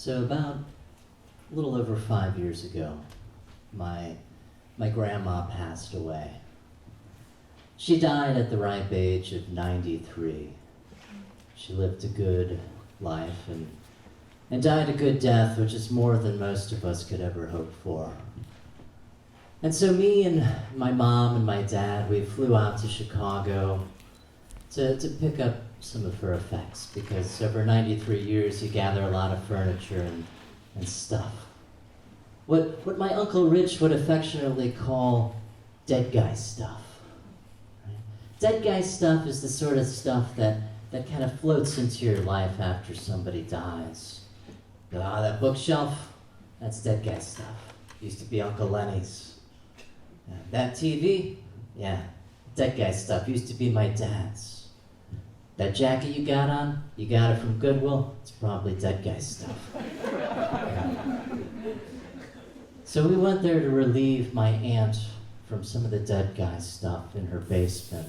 So about a little over 5 years ago, my grandma passed away. She died at the ripe age of 93. She lived a good life and died a good death, which is more than most of us could ever hope for. And so me and my mom and my dad, we flew out to Chicago to pick up some of her effects, because over 93 years you gather a lot of furniture and stuff. What my Uncle Rich would affectionately call dead guy stuff. Right? Dead guy stuff is the sort of stuff that kind of floats into your life after somebody dies. That bookshelf, that's dead guy stuff. Used to be Uncle Lenny's. That TV, yeah, dead guy stuff. Used to be my dad's. That jacket you got on, you got it from Goodwill, it's probably dead guy stuff. So we went there to relieve my aunt from some of the dead guy stuff in her basement,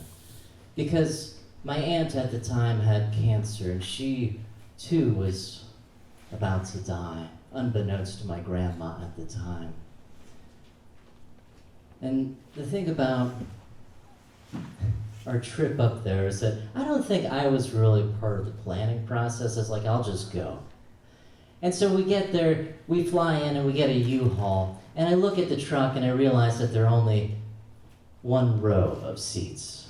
because my aunt at the time had cancer, and she too was about to die, unbeknownst to my grandma at the time. And the thing about our trip up there is that I don't think I was really part of the planning process. It's like, I'll just go. And so we get there, we fly in and we get a U-Haul, and I look at the truck and I realize that there are only one row of seats,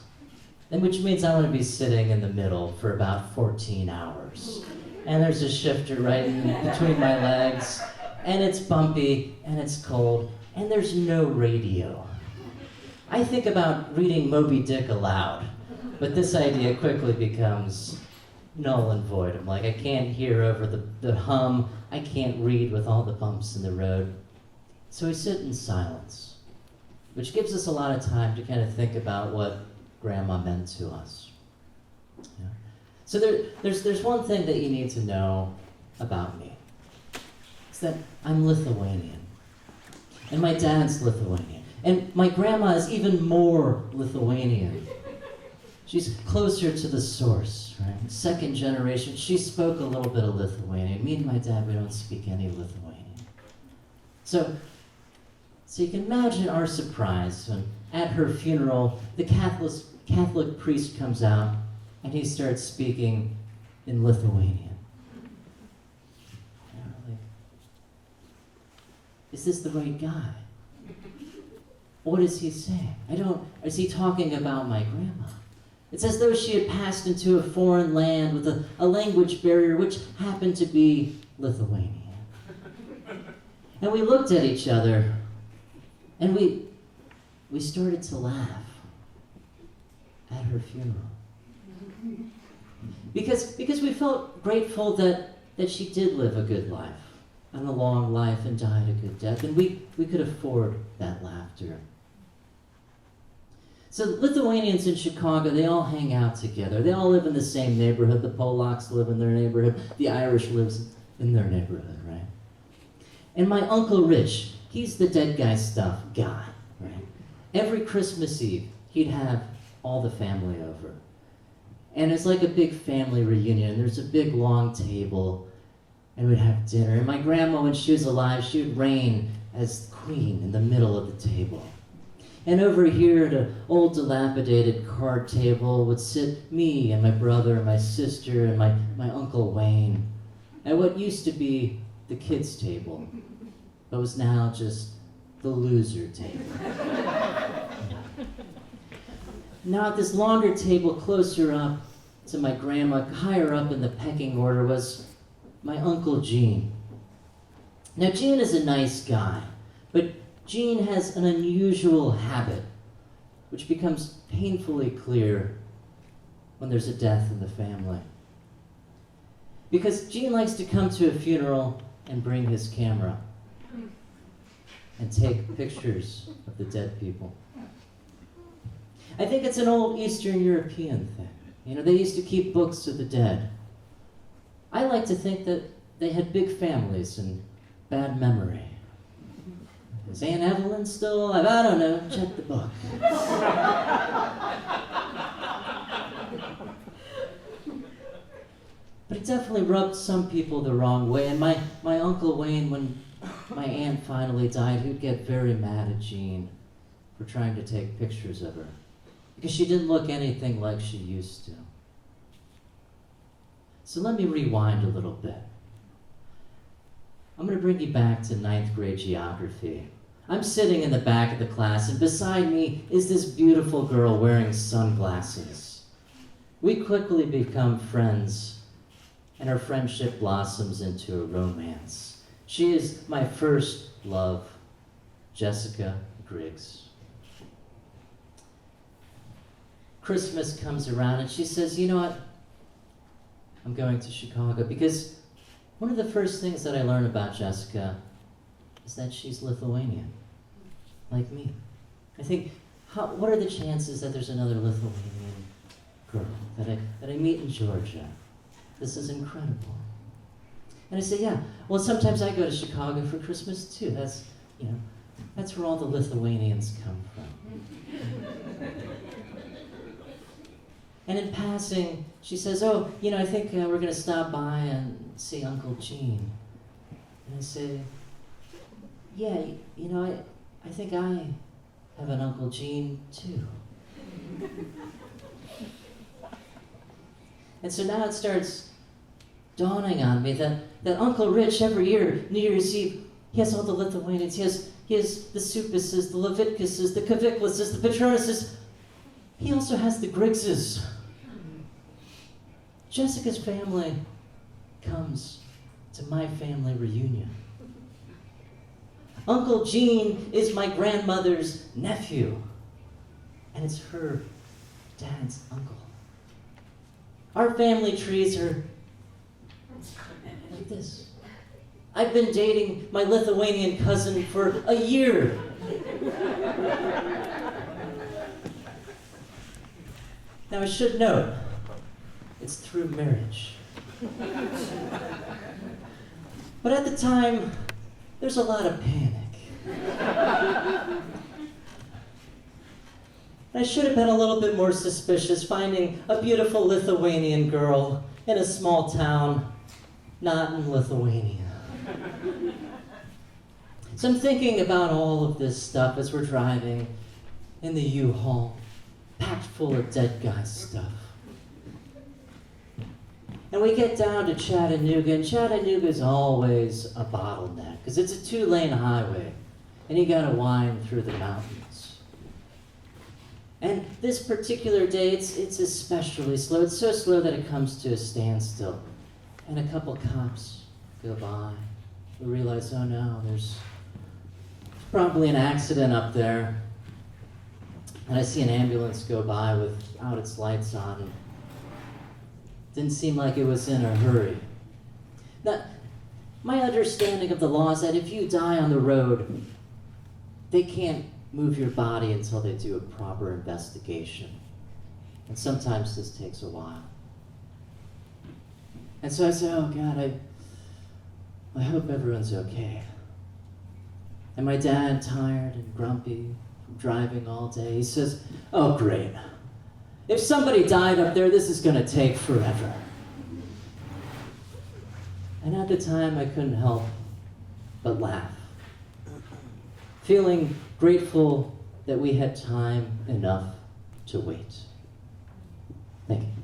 and which means I want to be sitting in the middle for about 14 hours. And there's a shifter right in between my legs, and it's bumpy, and it's cold, and there's no radio. I think about reading Moby Dick aloud, but this idea quickly becomes null and void. I'm like, I can't hear over the hum, I can't read with all the bumps in the road. So we sit in silence, which gives us a lot of time to kind of think about what Grandma meant to us. Yeah. So there's one thing that you need to know about me. It's that I'm Lithuanian, and my dad's Lithuanian. And my grandma is even more Lithuanian. She's closer to the source, right? Second generation, she spoke a little bit of Lithuanian. Me and my dad, we don't speak any Lithuanian. So you can imagine our surprise when at her funeral, the Catholic priest comes out and he starts speaking in Lithuanian. And we're like, is this the right guy? What is he saying? Is he talking about my grandma? It's as though she had passed into a foreign land with a language barrier which happened to be Lithuanian. And we looked at each other and we started to laugh at her funeral. Because we felt grateful that she did live a good life, and a long life, and died a good death, and we could afford that laughter. So Lithuanians in Chicago, they all hang out together. They all live in the same neighborhood. The Polacks live in their neighborhood. The Irish lives in their neighborhood, right? And my Uncle Rich, he's the dead guy stuff guy, right? Every Christmas Eve, he'd have all the family over. And it's like a big family reunion. There's a big long table, and we'd have dinner. And my grandma, when she was alive, she would reign as queen in the middle of the table. And over here at an old dilapidated card table would sit me and my brother and my sister and my Uncle Wayne at what used to be the kids' table, but was now just the loser table. Now at this longer table closer up to my grandma, higher up in the pecking order, was my Uncle Gene. Now Gene is a nice guy, but Gene has an unusual habit, which becomes painfully clear when there's a death in the family. Because Gene likes to come to a funeral and bring his camera and take pictures of the dead people. I think it's an old Eastern European thing. You know, they used to keep books of the dead. I like to think that they had big families and bad memory. Is Aunt Evelyn still alive? I don't know. Check the book. But it definitely rubbed some people the wrong way. And my Uncle Wayne, when my aunt finally died, he'd get very mad at Jean for trying to take pictures of her, because she didn't look anything like she used to. So let me rewind a little bit. I'm going to bring you back to 9th grade geography. I'm sitting in the back of the class, and beside me is this beautiful girl wearing sunglasses. We quickly become friends, and our friendship blossoms into a romance. She is my first love, Jessica Griggs. Christmas comes around, and she says, you know what? I'm going to Chicago, because one of the first things that I learned about Jessica is that she's Lithuanian, like me. I think, what are the chances that there's another Lithuanian girl that I meet in Georgia? This is incredible. And I say, yeah, well, sometimes I go to Chicago for Christmas too. That's where all the Lithuanians come from. And in passing, she says, oh, I think we're going to stop by and see Uncle Gene. And I say, yeah, I think I have an Uncle Gene too. And so now it starts dawning on me that Uncle Rich, every year, New Year's Eve, he has all the Lithuanians. He has the Supises, the Levitkuses, the Kaviklises, the Petronises. He also has the Griggses. Jessica's family comes to my family reunion. Uncle Gene is my grandmother's nephew, and it's her dad's uncle. Our family trees are like this. I've been dating my Lithuanian cousin for a year. Now I should note, it's through marriage. But at the time, there's a lot of panic. I should have been a little bit more suspicious, finding a beautiful Lithuanian girl in a small town, not in Lithuania. So I'm thinking about all of this stuff as we're driving in the U-Haul, packed full of dead guy stuff. And we get down to Chattanooga, and Chattanooga's always a bottleneck, because it's a 2-lane highway, and you gotta wind through the mountains. And this particular day, it's especially slow. It's so slow that it comes to a standstill. And a couple cops go by. We realize, oh no, there's probably an accident up there. And I see an ambulance go by without its lights on. And didn't seem like it was in a hurry. Now, my understanding of the law is that if you die on the road, they can't move your body until they do a proper investigation. And sometimes this takes a while. And so I say, oh God, I hope everyone's okay. And my dad, tired and grumpy from driving all day, he says, oh great. If somebody died up there, this is gonna take forever. And at the time, I couldn't help but laugh, feeling grateful that we had time enough to wait. Thank you.